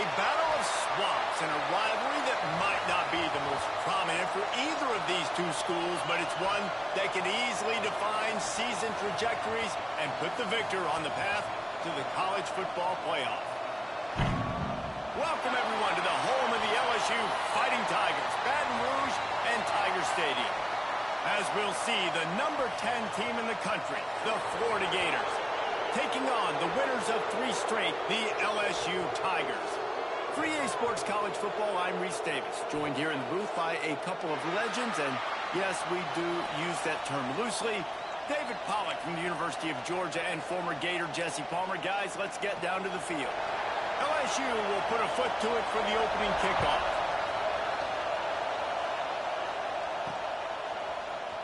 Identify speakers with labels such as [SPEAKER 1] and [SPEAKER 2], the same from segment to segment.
[SPEAKER 1] A battle of swamps and a rivalry that might not be the most prominent for either of these two schools, but it's one that can easily define season trajectories and put the victor on the path to the college football playoff. Welcome, everyone, to the home of the LSU Fighting Tigers, Baton Rouge and Tiger Stadium. As we'll see, the number 10 team in the country, the Florida Gators, taking on the winners of 3 straight, the LSU Tigers. For EA Sports College Football, I'm Reese Davis, joined here in the booth by a couple of legends, and yes, we do use that term loosely. David Pollack from the University of Georgia and former Gator Jesse Palmer. Guys, let's get down to the field. LSU will put a foot to it for the opening kickoff.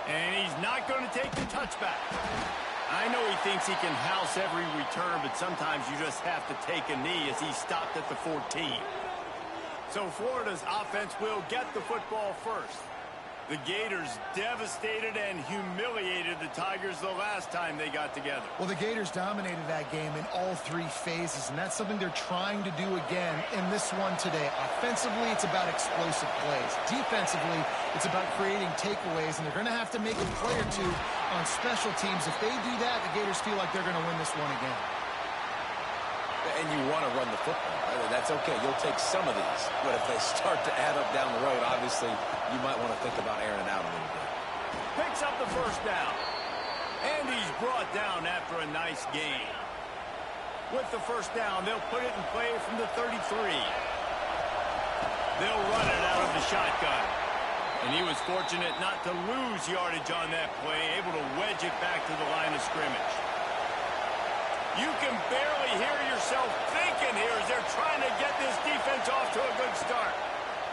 [SPEAKER 1] And he's not going to take the touchback. I know he thinks he can house every return, but sometimes you just have to take a knee as he stopped at the 14. So Florida's offense will get the football first. The Gators devastated and humiliated the Tigers the last time they got together.
[SPEAKER 2] Well, the Gators dominated that game in all 3 phases, and that's something they're trying to do again in this one today. Offensively, it's about explosive plays. Defensively, it's about creating takeaways, and they're going to have to make a play or two on special teams. If they do that, the Gators feel like they're going to win this one again.
[SPEAKER 3] And you want to run the football, right? That's okay. You'll take some of these. But if they start to add up down the road, obviously, you might want to think about airing it out a little bit.
[SPEAKER 1] Picks up the first down. And he's brought down after a nice gain. With the first down, they'll put it in play from the 33. They'll run it out of the shotgun. And he was fortunate not to lose yardage on that play, able to wedge it back to the line of scrimmage. You can barely hear yourself thinking here as they're trying to get this defense off to a good start.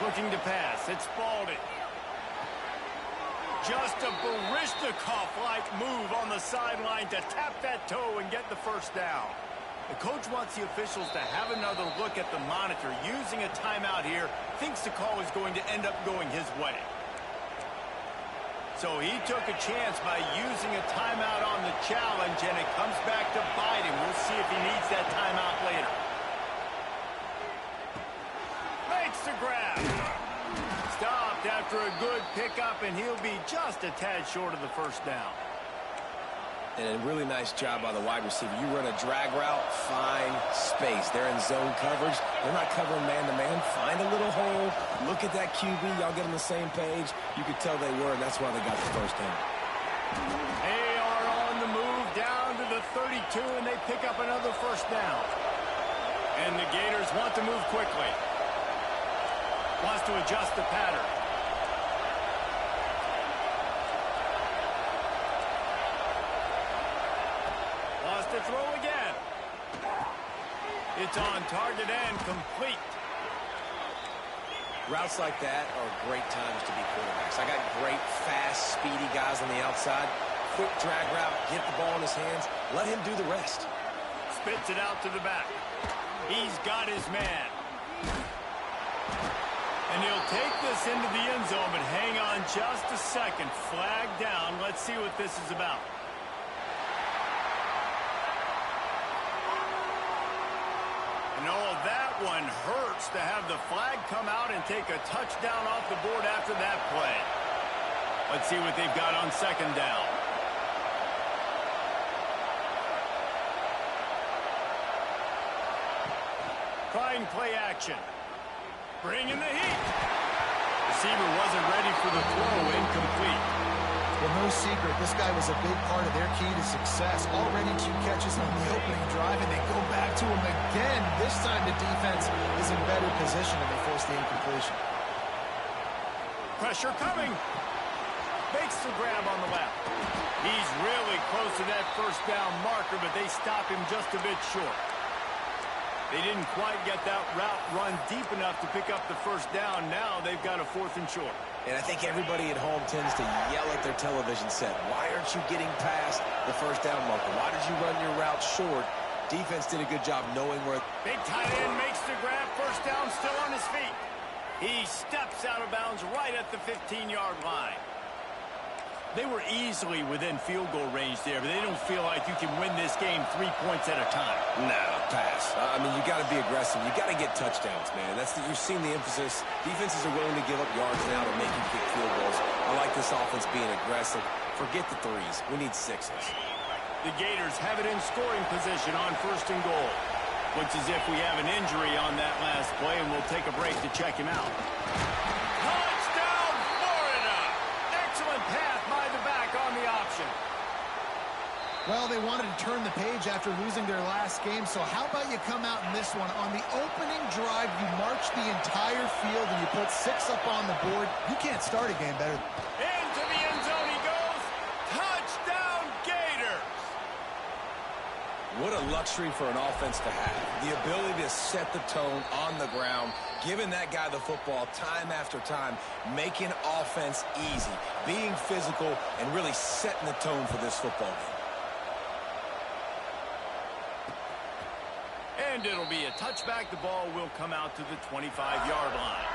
[SPEAKER 1] Looking to pass. It's Spalding. Just a Baryshnikov-like move on the sideline to tap that toe and get the first down. The coach wants the officials to have another look at the monitor. Using a timeout here, thinks the call is going to end up going his way. So he took a chance by using a timeout on the challenge, and it comes back to bite him. We'll see if he needs that timeout later. Makes the grab. Stopped after a good pickup, and he'll be just a tad short of the first down.
[SPEAKER 3] And a really nice job by the wide receiver. You run a drag route, find space. They're in zone coverage. They're not covering man-to-man. Find a little hole. Look at that QB. Y'all get on the same page. You could tell they were, and that's why they got the first down.
[SPEAKER 1] They are on the move down to the 32, and they pick up another first down. And the Gators want to move quickly. Wants to adjust the pattern. To throw again. It's on target and complete.
[SPEAKER 3] Routes like that are great times to be quarterbacks. I got great, fast, speedy guys on the outside. Quick drag route, get the ball in his hands, let him do the rest.
[SPEAKER 1] Spits it out to the back. He's got his man. And he'll take this into the end zone, but hang on just a second. Flag down. Let's see what this is about. No, that one hurts to have the flag come out and take a touchdown off the board after that play. Let's see what they've got on second down. Trying play action. Bringing the heat. Receiver wasn't ready for the throw, incomplete.
[SPEAKER 2] Well, no secret, this guy was a big part of their key to success. Already 2 catches on the opening drive, and they go back to him again. This time the defense is in better position, and they force the incompletion.
[SPEAKER 1] Pressure coming. Makes the grab on the left. He's really close to that first down marker, but they stop him just a bit short. They didn't quite get that route run deep enough to pick up the first down. Now they've got a 4th and short.
[SPEAKER 3] And I think everybody at home tends to yell at their television set. Why aren't you getting past the first down marker? Why did you run your route short? Defense did a good job knowing where.
[SPEAKER 1] Big tight end makes the grab. First down, still on his feet. He steps out of bounds right at the 15-yard line. They were easily within field goal range there, but they don't feel like you can win this game 3 points at a time.
[SPEAKER 3] No, pass. I mean, you got to be aggressive. You got to get touchdowns, man. You've seen the emphasis. Defenses are willing to give up yards now to make you kick field goals. I like this offense being aggressive. Forget the threes. We need sixes.
[SPEAKER 1] The Gators have it in scoring position on 1st and goal. Looks as if we have an injury on that last play, and we'll take a break to check him out. Touchdown, Florida! Excellent pass by the back on the option.
[SPEAKER 2] Well, they wanted to turn the page after losing their last game, so how about you come out in this one? On the opening drive, you march the entire field and you put 6 up on the board. You can't start a game better.
[SPEAKER 1] Into the end zone he goes. Touchdown, Gators!
[SPEAKER 3] What a luxury for an offense to have. The ability to set the tone on the ground, giving that guy the football time after time, making offense easy, being physical, and really setting the tone for this football game.
[SPEAKER 1] And it'll be a touchback. The ball will come out to the 25-yard line.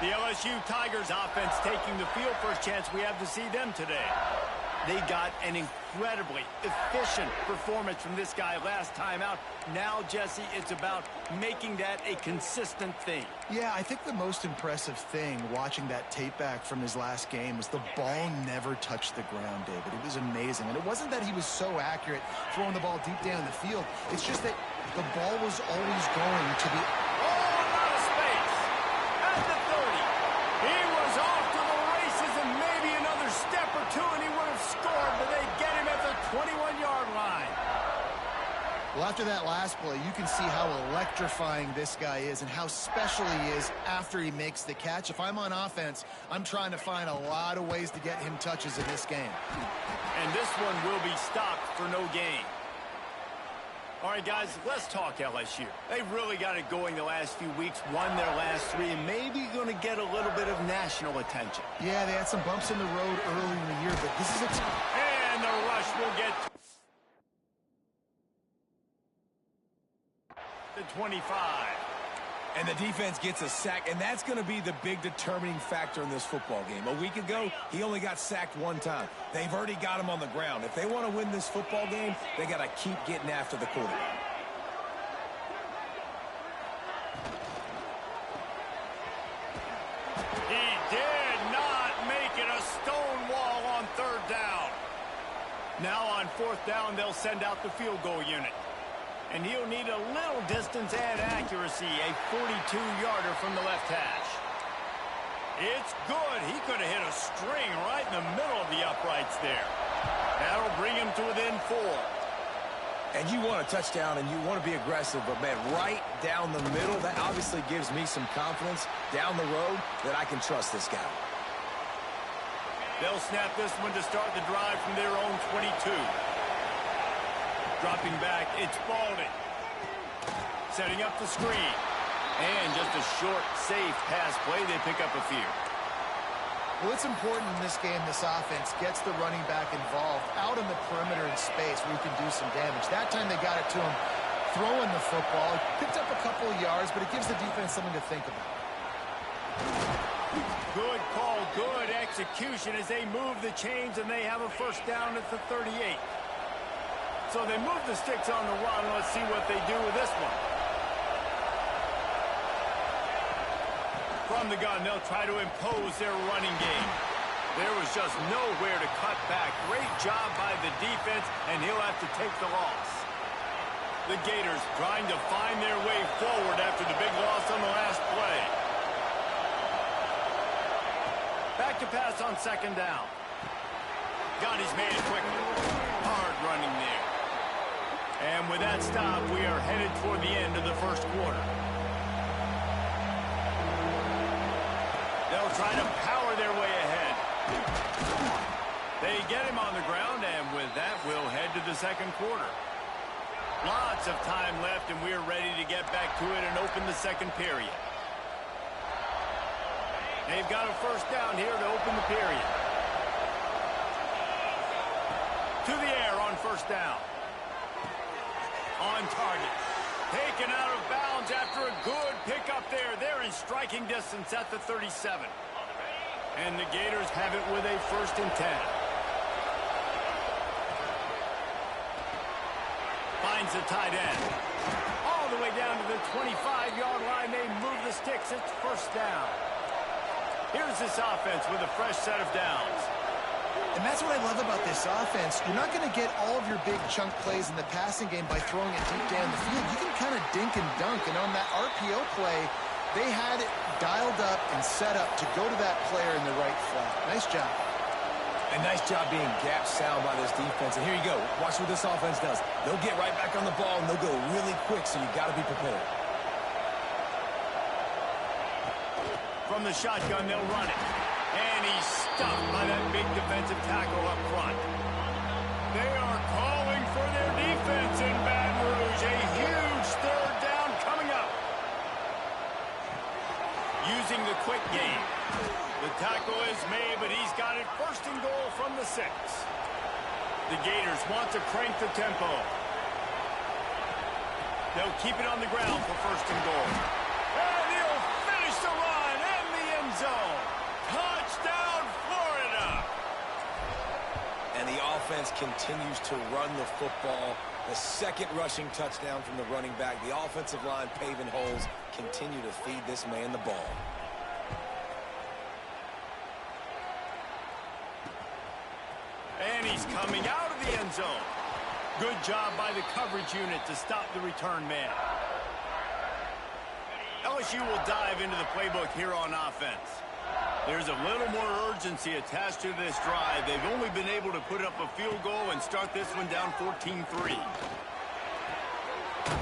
[SPEAKER 1] The LSU Tigers offense taking the field. First chance we have to see them today. They got an incredibly efficient performance from this guy last time out. Now, Jesse, it's about making that a consistent thing.
[SPEAKER 2] Yeah, I think the most impressive thing watching that tape back from his last game was the ball never touched the ground, David. It was amazing. And it wasn't that he was so accurate throwing the ball deep down the field. It's just that the ball was always going to the...
[SPEAKER 1] Oh, out of space. At the 30. He was off to the races and maybe another step or two and he would have scored, but they get him at the 21-yard line.
[SPEAKER 2] Well, after that last play, you can see how electrifying this guy is and how special he is after he makes the catch. If I'm on offense, I'm trying to find a lot of ways to get him touches in this game.
[SPEAKER 1] And this one will be stopped for no gain. All right, guys, let's talk LSU. They've really got it going the last few weeks, won their last 3, and maybe going to get a little bit of national attention.
[SPEAKER 2] Yeah, they had some bumps in the road early in the year, but this is a...
[SPEAKER 1] And the rush will get the 25.
[SPEAKER 3] And the defense gets a sack, and that's going to be the big determining factor in this football game. A week ago, he only got sacked 1 time. They've already got him on the ground. If they want to win this football game, they got to keep getting after the quarterback.
[SPEAKER 1] He did not make it a stone wall on 3rd down. Now on 4th down, they'll send out the field goal unit. And he'll need a little distance and accuracy, a 42-yarder from the left hash. It's good. He could have hit a string right in the middle of the uprights there. That'll bring him to within 4.
[SPEAKER 3] And you want a touchdown and you want to be aggressive, but, man, right down the middle, that obviously gives me some confidence down the road that I can trust this guy.
[SPEAKER 1] They'll snap this one to start the drive from their own 22. Dropping back, it's Baldwin. Setting up the screen. And just a short, safe pass play. They pick up a few.
[SPEAKER 2] Well, it's important in this game, this offense gets the running back involved out in the perimeter in space where he can do some damage. That time they got it to him throwing the football. Picked up a couple of yards, but it gives the defense something to think about.
[SPEAKER 1] Good call, good execution as they move the chains, and they have a 1st down at the 38. So they move the sticks on the run. Let's see what they do with this one. From the gun, they'll try to impose their running game. There was just nowhere to cut back. Great job by the defense, and he'll have to take the loss. The Gators trying to find their way forward after the big loss on the last play. Back to pass on 2nd down. Got his man quickly. Hard running there. And with that stop, we are headed toward the end of the 1st quarter. They'll try to power their way ahead. They get him on the ground, and with that, we'll head to the 2nd quarter. Lots of time left, and we're ready to get back to it and open the 2nd period. They've got a 1st down here to open the period. To the air on 1st down. On target. Taken out of bounds after a good pickup there. They're in striking distance at the 37. And the Gators have it with a 1st and 10. finds the tight end. All the way down to the 25-yard line. They move the sticks. It's first down. Here's this offense with a fresh set of downs.
[SPEAKER 2] And that's what I love about this offense. You're not going to get all of your big chunk plays in the passing game by throwing it deep down the field. You can kind of dink and dunk. And on that RPO play, they had it dialed up and set up to go to that player in the right flat. Nice job.
[SPEAKER 3] And nice job being gap sound by this defense. And here you go. Watch what this offense does. They'll get right back on the ball, and they'll go really quick, so you got to be prepared.
[SPEAKER 1] From the shotgun, they'll run it. And he's stuffed by that big defensive tackle up front. They are calling for their defense in Baton Rouge. A huge third down coming up. Using the quick game. The tackle is made, but he's got it first and goal from the 6. The Gators want to crank the tempo. They'll keep it on the ground for first and goal. And he'll finish the run in the end zone. Touchdown, Florida!
[SPEAKER 3] And the offense continues to run the football. The second rushing touchdown from the running back. The offensive line paving holes. Continue to feed this man the ball.
[SPEAKER 1] And he's coming out of the end zone. Good job by the coverage unit to stop the return man. LSU will dive into the playbook here on offense. There's a little more urgency attached to this drive. They've only been able to put up a field goal and start this one down 14-3. The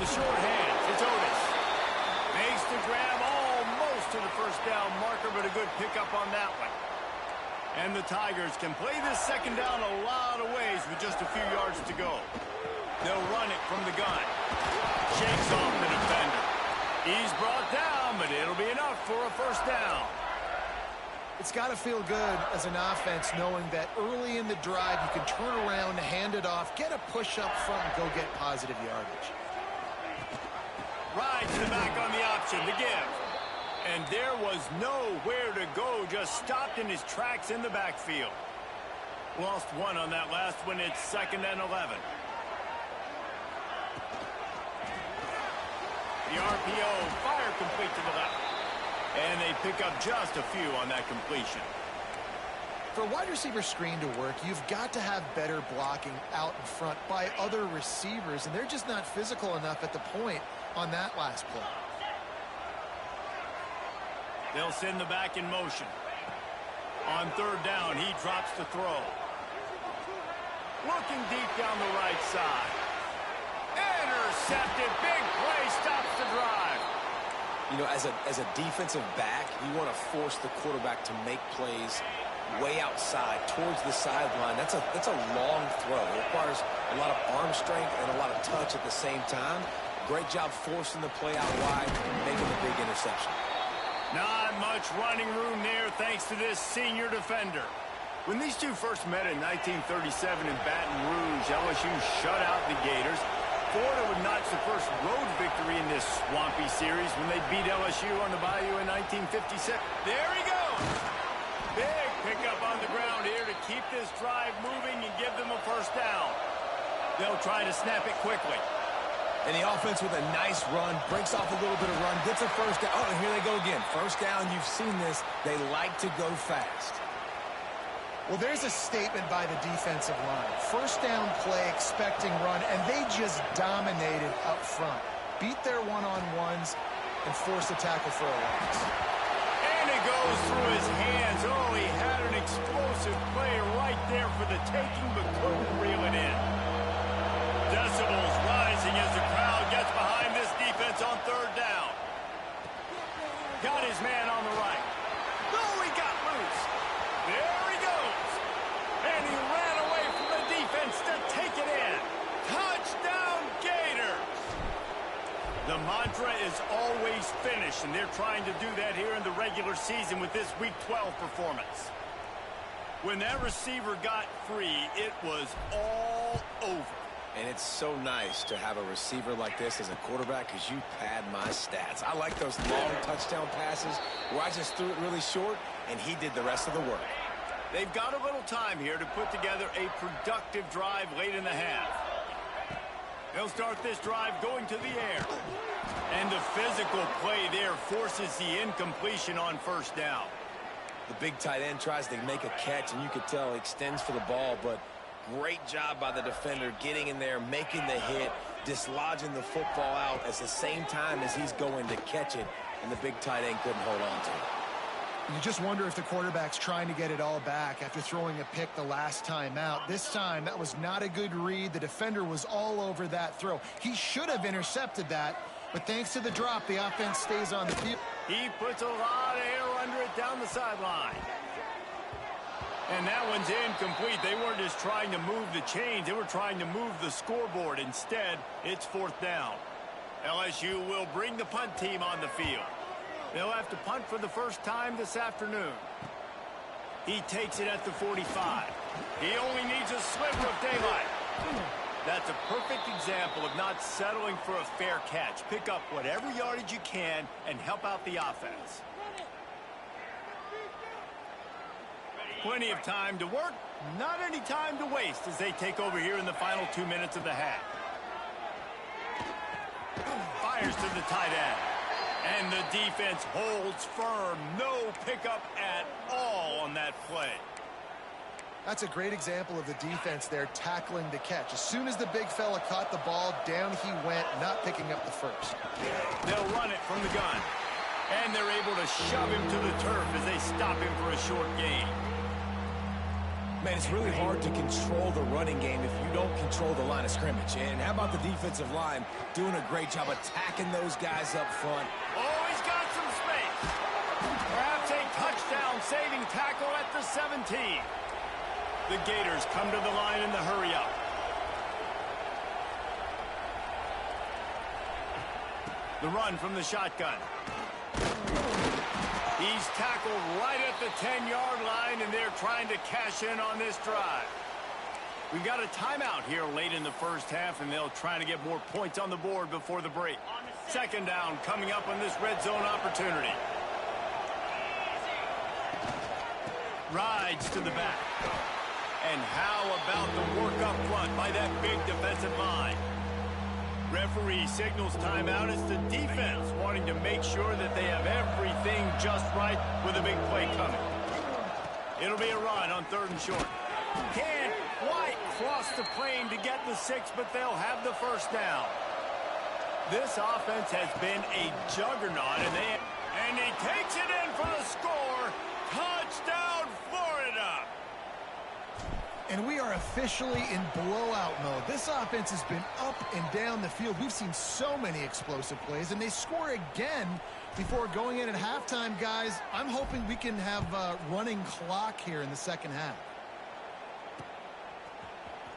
[SPEAKER 1] short hands, it's Otis. Makes the grab almost to the first down marker, but a good pickup on that one. And the Tigers can play this second down a lot of ways with just a few yards to go. They'll run it from the gun. Shakes off the defender. He's brought down, but it'll be enough for a first down.
[SPEAKER 2] It's got to feel good as an offense knowing that early in the drive you can turn around, hand it off, get a push up front, and go get positive yardage.
[SPEAKER 1] Rides the back on the option, the give. And there was nowhere to go, just stopped in his tracks in the backfield. Lost one on that last one. It's 2nd and 11. The RPO, fire complete to the left. And they pick up just a few on that completion.
[SPEAKER 2] For a wide receiver screen to work, you've got to have better blocking out in front by other receivers, and they're just not physical enough at the point on that last play.
[SPEAKER 1] They'll send the back in motion. On 3rd down, he drops to throw. Looking deep down the right side. Intercepted. Big play stops the drive.
[SPEAKER 3] You know, as a defensive back, you want to force the quarterback to make plays way outside, towards the sideline. That's a long throw. It requires a lot of arm strength and a lot of touch at the same time. Great job forcing the play out wide, making the big interception.
[SPEAKER 1] Not much running room there thanks to this senior defender. When these two first met in 1937 in Baton Rouge, LSU shut out the Gators. Florida would notch the first road victory in this swampy series when they beat LSU on the Bayou in 1956. There he goes! Big pickup on the ground here to keep this drive moving and give them a first down. They'll try to snap it quickly.
[SPEAKER 3] And the offense with a nice run, breaks off a little bit of run, gets a first down. Oh, and here they go again. First down, you've seen this. They like to go fast.
[SPEAKER 2] Well, there's a statement by the defensive line. First down play, expecting run, and they just dominated up front. Beat their one-on-ones and forced a tackle for a loss.
[SPEAKER 1] And it goes through his hands. Oh, he had an explosive play right there for the taking, but couldn't reel it in. Decibels rising as the crowd gets behind this defense on 3rd down. Got his man on the right. Oh, he got loose. There he goes. And he ran away from the defense to take it in. Touchdown, Gators. The mantra is always finish, and they're trying to do that here in the regular season with this Week 12 performance. When that receiver got free, it was all over.
[SPEAKER 3] And it's so nice to have a receiver like this as a quarterback because you pad my stats. I like those long touchdown passes where I just threw it really short, and he did the rest of the work.
[SPEAKER 1] They've got a little time here to put together a productive drive late in the half. They'll start this drive going to the air. And the physical play there forces the incompletion on first down.
[SPEAKER 3] The big tight end tries to make a catch, and you could tell he extends for the ball, but great job by the defender getting in there, making the hit, dislodging the football out at the same time as he's going to catch it, and the big tight end couldn't hold on to it.
[SPEAKER 2] You just wonder if the quarterback's trying to get it all back after throwing a pick the last time out. This time, that was not a good read. The defender was all over that throw. He should have intercepted that, but thanks to the drop, the offense stays on the field.
[SPEAKER 1] He puts a lot of air under it down the sideline. And that one's incomplete. They weren't just trying to move the chains. They were trying to move the scoreboard. Instead, it's fourth down. LSU will bring the punt team on the field. They'll have to punt for the first time this afternoon. He takes it at the 45. He only needs a sliver of daylight. That's a perfect example of not settling for a fair catch. Pick up whatever yardage you can and help out the offense. Plenty of time to work, not any time to waste as they take over here in the final 2 minutes of the half. Fires to the tight end. And the defense holds firm. No pickup at all on that play.
[SPEAKER 2] That's a great example of the defense there tackling the catch. As soon as the big fella caught the ball, down he went, not picking up the first.
[SPEAKER 1] They'll run it from the gun. And they're able to shove him to the turf as they stop him for a short gain.
[SPEAKER 3] Man, it's really hard to control the running game if you don't control the line of scrimmage. And how about the defensive line doing a great job attacking those guys up front?
[SPEAKER 1] Oh, he's got some space. Perhaps a touchdown-saving tackle at the 17. The Gators come to the line in the hurry-up. The run from the shotgun. He's tackled right at the 10-yard line, and they're trying to cash in on this drive. We've got a timeout here late in the first half, and they'll try to get more points on the board before the break. Second down coming up on this red zone opportunity. Rides to the back. And how about the work up front by that big defensive line? Referee signals timeout. It's the defense wanting to make sure that they have everything just right with a big play coming. It'll be a run on 3rd and short. Can't quite cross the plane to get the 6, but they'll have the first down. This offense has been a juggernaut, and he takes it in for the score. Touchdown, Florida!
[SPEAKER 2] And we are officially in blowout mode. This offense has been up and down the field. We've seen so many explosive plays, and they score again before going in at halftime, guys. I'm hoping we can have a running clock here in the second half.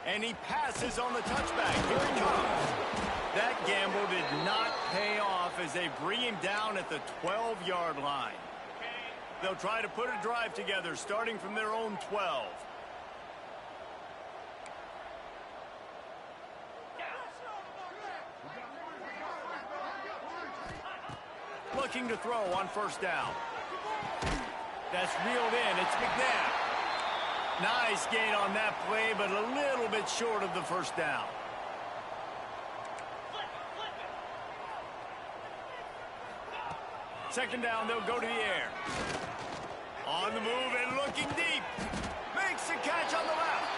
[SPEAKER 1] And he passes on the touchback. Here he comes. That gamble did not pay off as they bring him down at the 12-yard line. They'll try to put a drive together starting from their own 12. Looking to throw on first down. That's reeled in. It's McNabb. Nice gain on that play, but a little bit short of the first down. Second down, they'll go to the air. On the move and looking deep. Makes the catch on the left.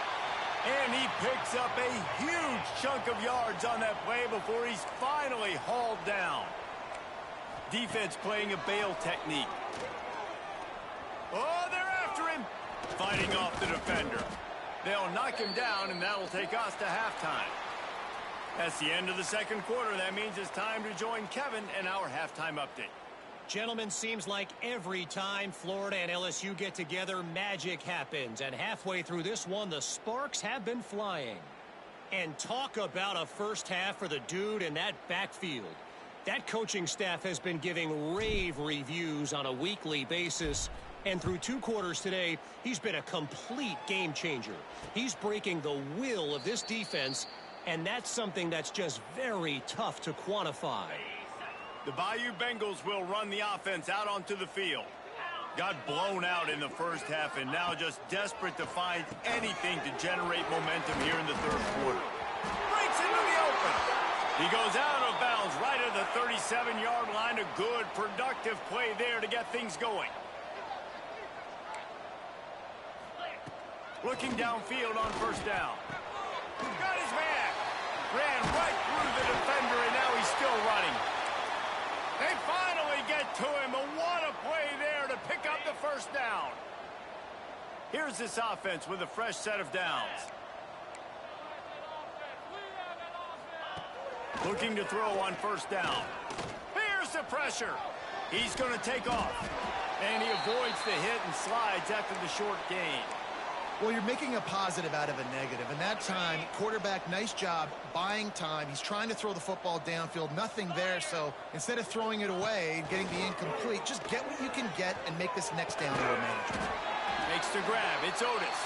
[SPEAKER 1] And he picks up a huge chunk of yards on that play before he's finally hauled down. Defense playing a bail technique. Oh, they're after him. Fighting off the defender. They'll knock him down, and that'll take us to halftime. That's the end of the second quarter. That means it's time to join Kevin in our halftime update.
[SPEAKER 4] Gentlemen, seems like every time Florida and LSU get together, magic happens. And halfway through this one, the sparks have been flying. And talk about a first half for the dude in that backfield. That coaching staff has been giving rave reviews on a weekly basis. And through 2 quarters today, he's been a complete game changer. He's breaking the will of this defense, and that's something that's just very tough to quantify.
[SPEAKER 1] The Bayou Bengals will run the offense out onto the field. Got blown out in the first half and now just desperate to find anything to generate momentum here in the third quarter. Breaks into the open. He goes out of bounds right at the 37-yard line. A good, productive play there to get things going. Looking downfield on first down. Got his man. Ran right through the defender, and now he's still running. They finally get to him. But what a play there to pick up the first down. Here's this offense with a fresh set of downs. Looking to throw on first down. Here's the pressure. He's going to take off. And he avoids the hit and slides after the short gain.
[SPEAKER 2] Well, you're making a positive out of a negative. And that time, quarterback, nice job buying time. He's trying to throw the football downfield. Nothing there. So instead of throwing it away and getting the incomplete, just get what you can get and make this next down more manageable.
[SPEAKER 1] Makes the grab. It's Otis.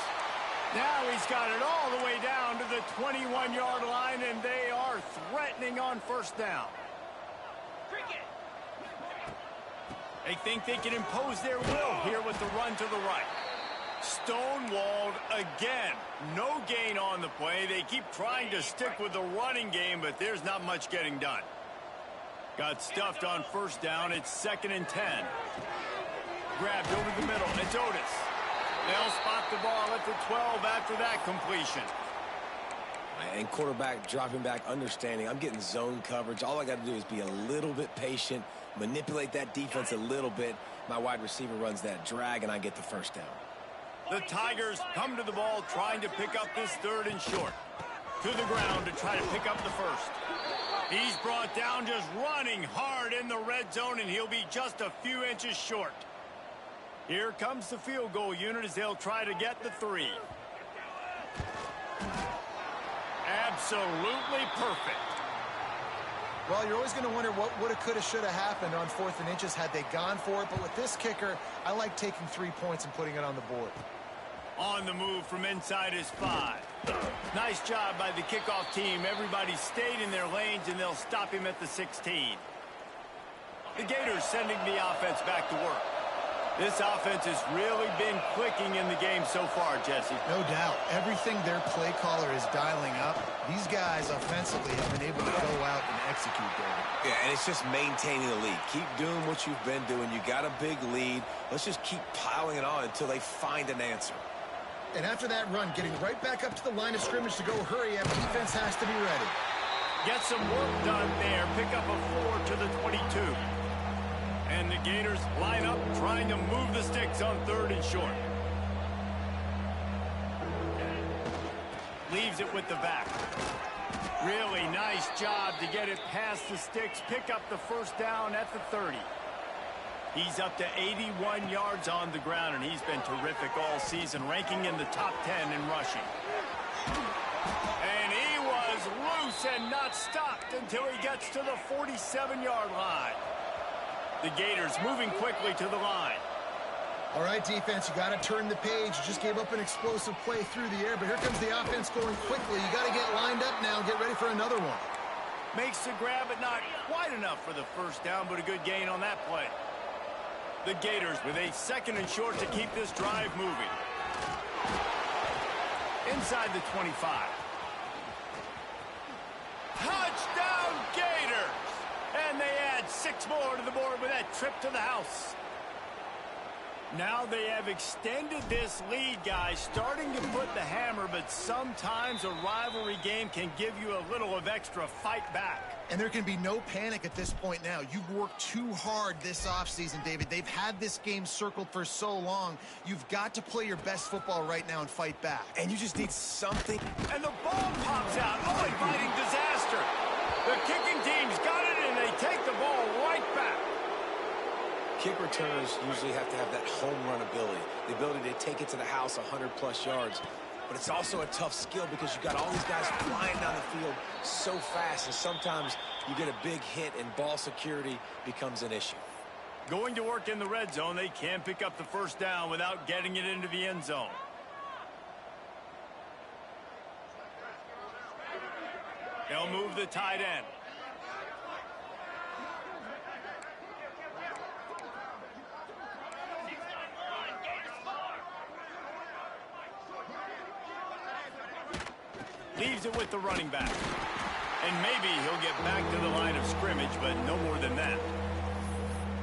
[SPEAKER 1] Now he's got it all the way down to the 21-yard line, and they are threatening on first down. They think they can impose their will here with the run to the right. Stonewalled again. No gain on the play. They keep trying to stick with the running game, but there's not much getting done. Got stuffed on first down. It's 2nd and 10. Grabbed over the middle. It's Otis. They'll spot the ball at the 12 after that completion.
[SPEAKER 3] And quarterback dropping back, understanding I'm getting zone coverage. All I got to do is be a little bit patient, manipulate that defense a little bit. My wide receiver runs that drag, and I get the first down.
[SPEAKER 1] The Tigers come to the ball trying to pick up this 3rd and short. To the ground to try to pick up the first. He's brought down just running hard in the red zone, and he'll be just a few inches short. Here comes the field goal unit as they'll try to get the 3. Absolutely perfect.
[SPEAKER 2] Well, you're always going to wonder what woulda, coulda, shoulda happened on 4th and inches had they gone for it. But with this kicker, I like taking 3 points and putting it on the board.
[SPEAKER 1] On the move from inside his 5. Nice job by the kickoff team. Everybody stayed in their lanes, and they'll stop him at the 16. The Gators sending the offense back to work. This offense has really been clicking in the game so far, Jesse.
[SPEAKER 2] No doubt. Everything their play caller is dialing up, these guys offensively have been able to go out and execute, David.
[SPEAKER 3] Yeah, and it's just maintaining the lead. Keep doing what you've been doing. You got a big lead. Let's just keep piling it on until they find an answer.
[SPEAKER 2] And after that run, getting right back up to the line of scrimmage to go hurry up, defense has to be ready.
[SPEAKER 1] Get some work done there. Pick up a 4 to the 22. And the Gators line up trying to move the sticks on 3rd and short. Leaves it with the back. Really nice job to get it past the sticks. Pick up the first down at the 30. He's up to 81 yards on the ground, and he's been terrific all season, ranking in the top 10 in rushing. And he was loose and not stopped until he gets to the 47-yard line. The Gators moving quickly to the line.
[SPEAKER 2] All right, defense, you got to turn the page. You just gave up an explosive play through the air, but here comes the offense going quickly. You got to get lined up now and get ready for another one.
[SPEAKER 1] Makes the grab, but not quite enough for the first down, but a good gain on that play. The Gators with a 2nd and short to keep this drive moving. Inside the 25. Touchdown, Gators! And they add 6 more to the board with that trip to the house. Now they have extended this lead, guys, starting to put the hammer, but sometimes a rivalry game can give you a little of extra fight back.
[SPEAKER 2] And there can be no panic at this point now. You've worked too hard this offseason, David. They've had this game circled for so long. You've got to play your best football right now and fight back.
[SPEAKER 3] And you just need something.
[SPEAKER 1] And the ball pops out. Oh, inviting disaster. The kicking team's got it, and they take the ball right back.
[SPEAKER 3] Kick returners usually have to have that home run ability, the ability to take it to the house 100-plus yards. But it's also a tough skill because you've got all these guys flying down the field so fast, and sometimes you get a big hit and ball security becomes an issue.
[SPEAKER 1] Going to work in the red zone, they can pick up the first down without getting it into the end zone. They'll move the tight end. Leaves it with the running back. And maybe he'll get back to the line of scrimmage, but no more than that.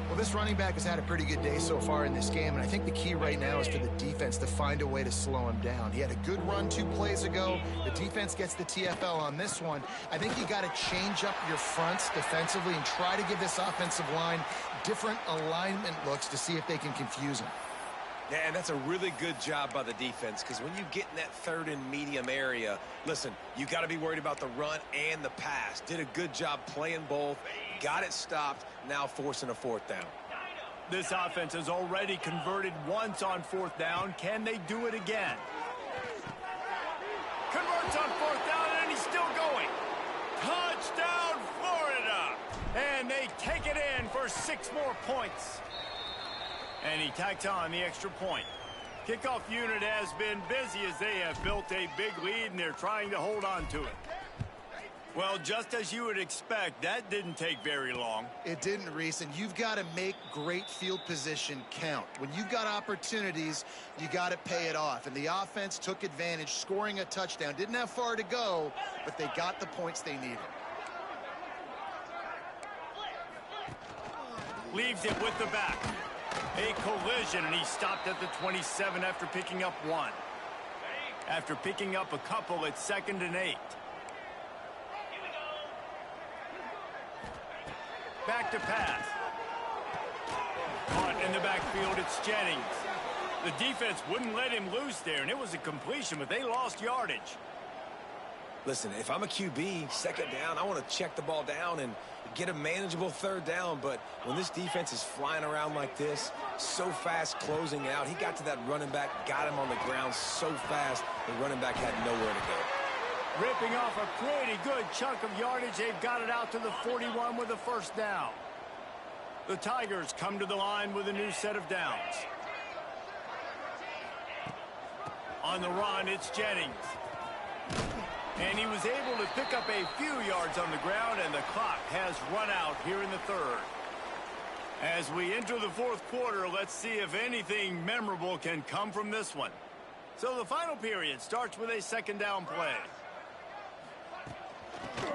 [SPEAKER 2] Well, this running back has had a pretty good day so far in this game, and I think the key right now is for the defense to find a way to slow him down. He had a good run 2 plays ago. The defense gets the TFL on this one. I think you got to change up your fronts defensively and try to give this offensive line different alignment looks to see if they can confuse him.
[SPEAKER 3] Yeah, and that's a really good job by the defense, because when you get in that 3rd and medium area, listen, you got to be worried about the run and the pass. Did a good job playing both, got it stopped, now forcing a 4th down.
[SPEAKER 1] This offense has already converted once on 4th down. Can they do it again? Converts on 4th down, and he's still going. Touchdown, Florida! And they take it in for 6 more points. And he tacks on the extra point. Kickoff unit has been busy as they have built a big lead, and they're trying to hold on to it. Well, just as you would expect, that didn't take very long.
[SPEAKER 2] It didn't, Reese, and you've got to make great field position count. When you've got opportunities, you got to pay it off. And the offense took advantage, scoring a touchdown. Didn't have far to go, but they got the points they needed.
[SPEAKER 1] Leaves it with the back. A collision, and he stopped at the 27 after picking up 1. After picking up a couple, it's 2nd and 8. Back to pass. Caught in the backfield, it's Jennings. The defense wouldn't let him loose there, and it was a completion, but they lost yardage.
[SPEAKER 3] Listen, if I'm a QB, 2nd down, I want to check the ball down and get a manageable 3rd down. But when this defense is flying around like this, so fast closing out, he got to that running back, got him on the ground so fast, the running back had nowhere to go.
[SPEAKER 1] Ripping off a pretty good chunk of yardage. They've got it out to the 41 with a 1st down. The Tigers come to the line with a new set of downs. On the run, it's Jennings. And he was able to pick up a few yards on the ground, and the clock has run out here in the 3rd. As we enter the 4th quarter, let's see if anything memorable can come from this one. So the final period starts with a 2nd down play.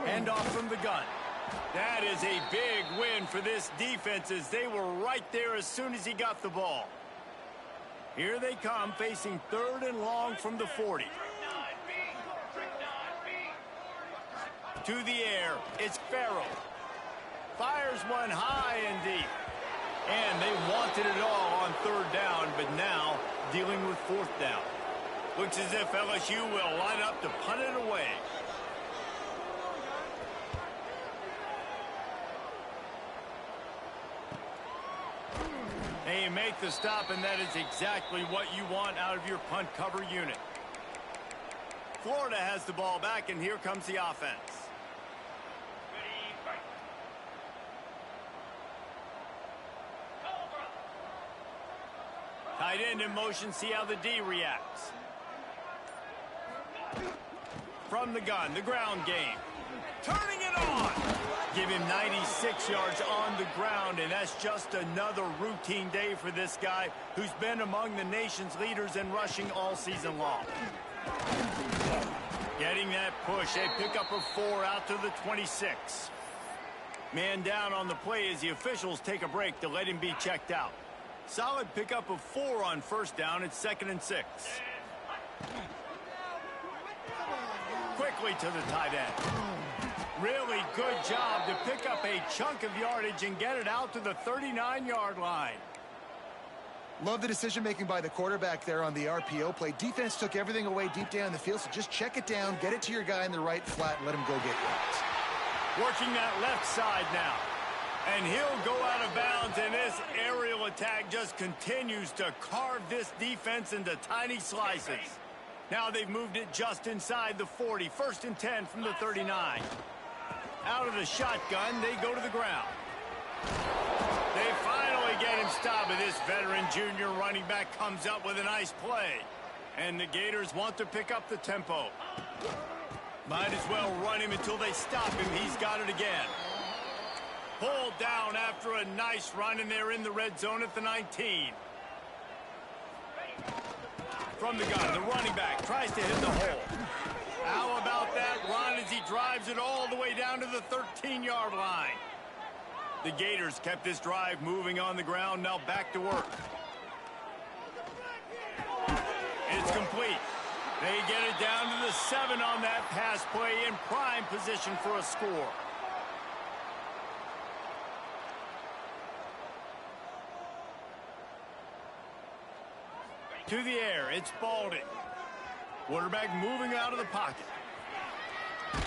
[SPEAKER 1] Hand off from the gun. That is a big win for this defense, as they were right there as soon as he got the ball. Here they come, facing 3rd and long from the 40. To the air, it's Farrell. Fires one high and deep. And they wanted it all on 3rd down, but now dealing with 4th down. Looks as if LSU will line up to punt it away. They make the stop, and that is exactly what you want out of your punt cover unit. Florida has the ball back, and here comes the offense. Tight end in motion, see how the D reacts. From the gun, the ground game. Turning it on. Give him 96 yards on the ground, and that's just another routine day for this guy who's been among the nation's leaders in rushing all season long. Getting that push, a pickup of 4 out to the 26. Man down on the play as the officials take a break to let him be checked out. Solid pickup of 4 on 1st down. It's 2nd and 6. Quickly to the tight end. Really good job to pick up a chunk of yardage and get it out to the 39-yard line.
[SPEAKER 2] Love the decision-making by the quarterback there on the RPO play. Defense took everything away deep down the field, so just check it down, get it to your guy in the right flat, and let him go get yards.
[SPEAKER 1] Working that left side now. And he'll go out of bounds, and this aerial attack just continues to carve this defense into tiny slices. Now they've moved it just inside the 40. 1st and 10 from the 39. Out of the shotgun, they go to the ground. They finally get him stopped, but this veteran junior running back comes up with a nice play. And the Gators want to pick up the tempo. Might as well run him until they stop him. He's got it again. Pulled down after a nice run, and they're in the red zone at the 19. From the gun, the running back tries to hit the hole. How about that run as he drives it all the way down to the 13-yard line? The Gators kept this drive moving on the ground. Now back to work. It's complete. They get it down to the 7 on that pass play, in prime position for a score. To the air, it's Baldwin. Quarterback moving out of the pocket. And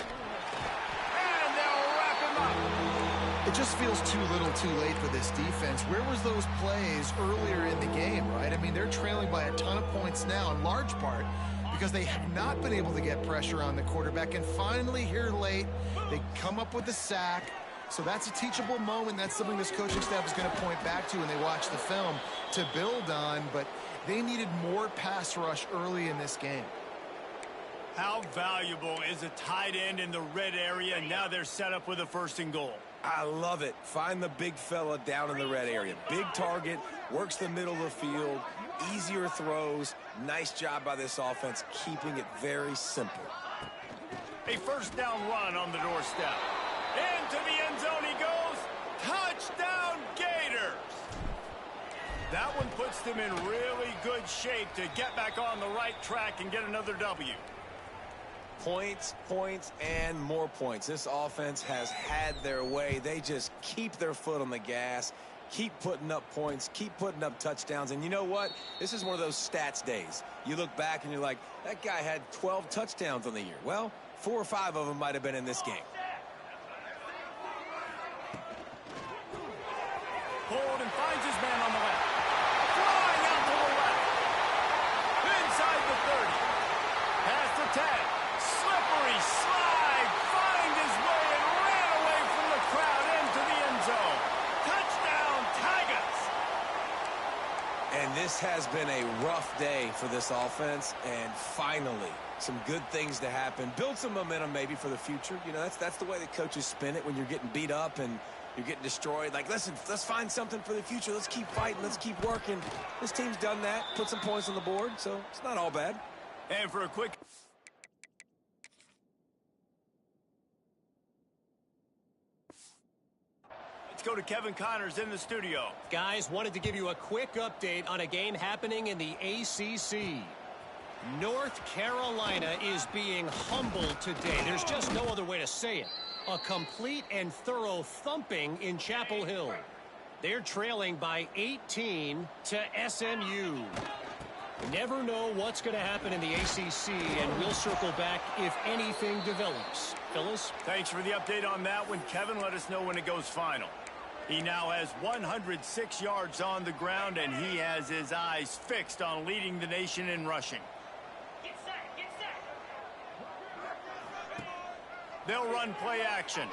[SPEAKER 1] they'll wrap him up.
[SPEAKER 2] It just feels too little too late for this defense. Where was those plays earlier in the game, right? I mean, they're trailing by a ton of points now, in large part because they have not been able to get pressure on the quarterback. And finally, here late, they come up with a sack. So that's a teachable moment. That's something this coaching staff is going to point back to when they watch the film to build on. But they needed more pass rush early in this game.
[SPEAKER 1] How valuable is a tight end in the red area? Now they're set up with a 1st and goal.
[SPEAKER 3] I love it. Find the big fella down in the red area. Big target, works the middle of the field, easier throws. Nice job by this offense, keeping it very simple.
[SPEAKER 1] A 1st down run on the doorstep. Into the end zone he goes. Touchdown, Gators! That one puts them in really good shape to get back on the right track and get another W.
[SPEAKER 3] Points, points, and more points. This offense has had their way. They just keep their foot on the gas, keep putting up points, keep putting up touchdowns. And you know what? This is one of those stats days. You look back and you're like, that guy had 12 touchdowns on the year. Well, 4 or 5 of them might have been in this game.
[SPEAKER 1] Hold and finds his man on the left. Flying out to the left. Inside the 30. Past the 10. Slippery slide. Find his way and ran away from the crowd into the end zone. Touchdown, Tigers.
[SPEAKER 3] And this has been a rough day for this offense. And finally, some good things to happen. Build some momentum maybe for the future. You know, that's the way the coaches spin it when you're getting beat up and you're getting destroyed. Like, listen, let's find something for the future. Let's keep fighting. Let's keep working. This team's done that. Put some points on the board, so it's not all bad.
[SPEAKER 1] And for a quick... Let's go to Kevin Connors in the studio.
[SPEAKER 4] Guys, wanted to give you a quick update on a game happening in the ACC. North Carolina is being humbled today. There's just no other way to say it. A complete and thorough thumping in Chapel Hill. They're trailing by 18 to SMU. Never know what's going to happen in the ACC, and we'll circle back if anything develops. Phyllis?
[SPEAKER 1] Thanks for the update on that one. Kevin, let us know when it goes final. He now has 106 yards on the ground, and he has his eyes fixed on leading the nation in rushing. They'll run play action.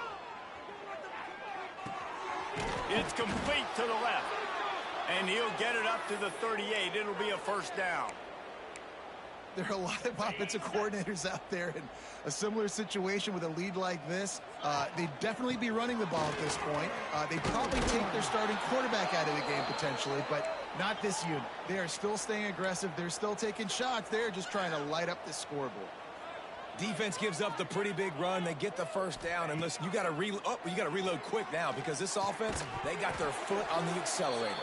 [SPEAKER 1] It's complete to the left. And he'll get it up to the 38. It'll be a 1st down.
[SPEAKER 2] There are a lot of offensive coordinators out there in a similar situation with a lead like this. They'd definitely be running the ball at this point. They'd probably take their starting quarterback out of the game potentially, but not this unit. They are still staying aggressive. They're still taking shots. They're just trying to light up the scoreboard.
[SPEAKER 3] Defense gives up the pretty big run. They get the 1st down. And listen, you got to reload quick now because this offense, they got their foot on the accelerator.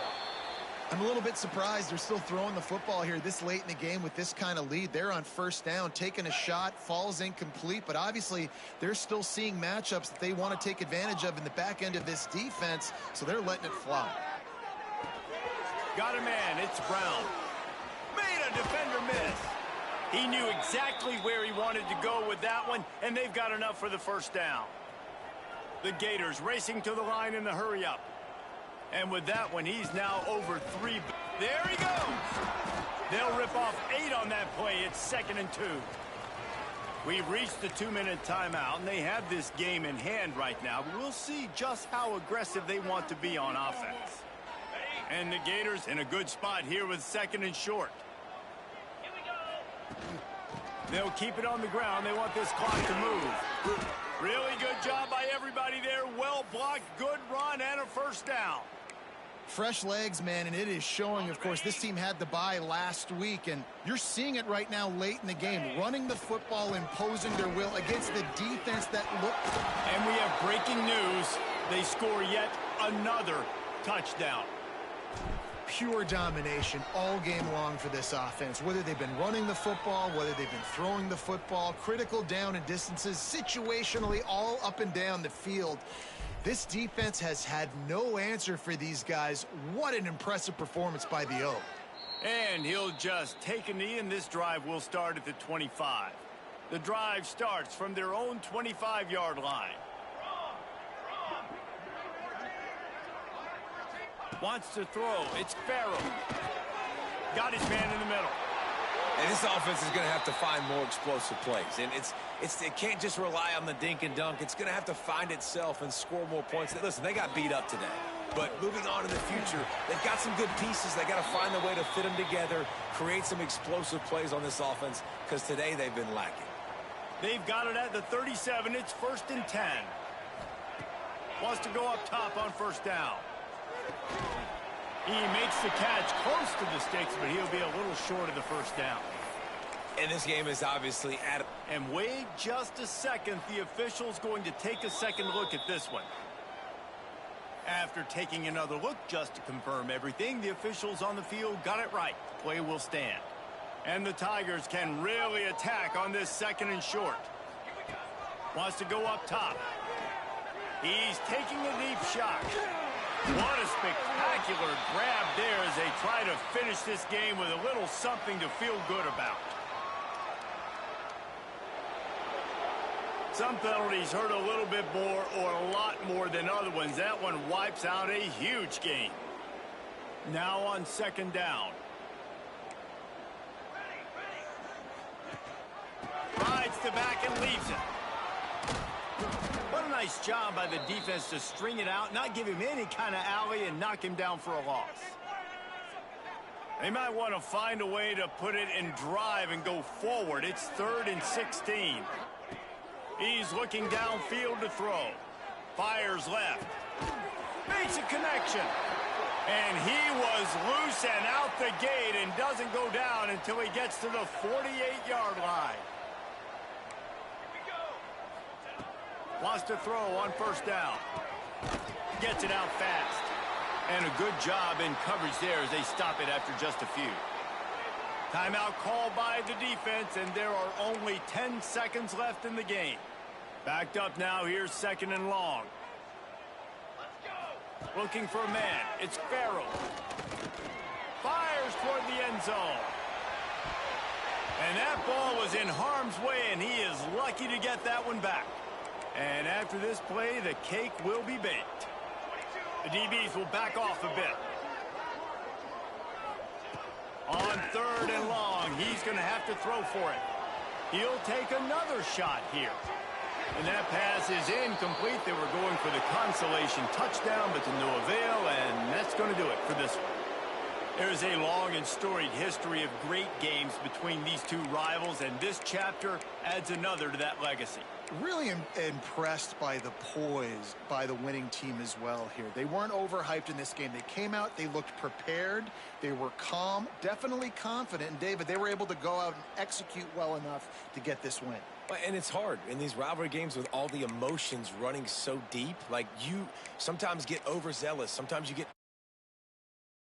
[SPEAKER 2] I'm a little bit surprised they're still throwing the football here this late in the game with this kind of lead. They're on 1st down, taking a shot, falls incomplete, but obviously they're still seeing matchups that they want to take advantage of in the back end of this defense, so they're letting it fly.
[SPEAKER 1] Got a man, it's Brown. Made a defender miss. He knew exactly where he wanted to go with that one, and they've got enough for the 1st down. The Gators racing to the line in the hurry-up. And with that one, he's now over 3. There he goes. They'll rip off 8 on that play. It's 2nd and 2. We've reached the 2-minute timeout, and they have this game in hand right now. But we'll see just how aggressive they want to be on offense. And the Gators in a good spot here with 2nd and short. They'll keep it on the ground. They want this clock to move. Really good job by everybody there. Well blocked, good run, and a 1st down.
[SPEAKER 2] Fresh legs, man, and it is showing. Of course, this team had the bye last week, and you're seeing it right now late in the game, running the football, imposing their will against the defense that looked.
[SPEAKER 1] And we have breaking news. They score yet another touchdown.
[SPEAKER 2] Pure domination all game long for this offense, whether they've been running the football, whether they've been throwing the football, critical down and distances, situationally all up and down the field. This defense has had no answer for these guys. What an impressive performance by the O.
[SPEAKER 1] And he'll just take a knee, and this drive will start at the 25. The drive starts from their own 25-yard line. Wants to throw. It's Farrell. Got his man in the middle.
[SPEAKER 3] And this offense is going to have to find more explosive plays. And it can't just rely on the dink and dunk. It's going to have to find itself and score more points. Listen, they got beat up today. But moving on in the future, they've got some good pieces. They got to find a way to fit them together, create some explosive plays on this offense, because today they've been lacking.
[SPEAKER 1] They've got it at the 37. It's 1st and 10. Wants to go up top on first down. He makes the catch close to the sticks, but he'll be a little short of the first down.
[SPEAKER 3] And this game is obviously at...
[SPEAKER 1] And wait just a second. The official's going to take a second look at this one. After taking another look just to confirm everything, the officials on the field got it right. Play will stand. And the Tigers can really attack on this 2nd and short. Wants to go up top. He's taking a deep shot. What a spectacular grab there as they try to finish this game with a little something to feel good about. Some penalties hurt a little bit more or a lot more than other ones. That one wipes out a huge game. Now on 2nd down. Rides the back and leaves it. What a nice job by the defense to string it out, not give him any kind of alley, and knock him down for a loss. They might want to find a way to put it in drive and go forward. It's 3rd and 16. He's looking downfield to throw. Fires left. Makes a connection. And he was loose and out the gate and doesn't go down until he gets to the 48-yard line. Wants to throw on first down. Gets it out fast. And a good job in coverage there as they stop it after just a few. Timeout called by the defense, and there are only 10 seconds left in the game. Backed up now. Here's 2nd and long. Looking for a man. It's Farrell. Fires toward the end zone. And that ball was in harm's way, and he is lucky to get that one back. And after this play, the cake will be baked. The DBs will back off a bit. On 3rd and long, he's going to have to throw for it. He'll take another shot here. And that pass is incomplete. They were going for the consolation touchdown, but to no avail, and that's going to do it for this one. There's a long and storied history of great games between these two rivals, and this chapter adds another to that legacy.
[SPEAKER 2] Really impressed by the poise by the winning team as well here. They weren't overhyped in this game. They came out, they looked prepared, they were calm, definitely confident, and David, they were able to go out and execute well enough to get this win.
[SPEAKER 3] And it's hard in these rivalry games with all the emotions running so deep. Like, you sometimes get overzealous. Sometimes you get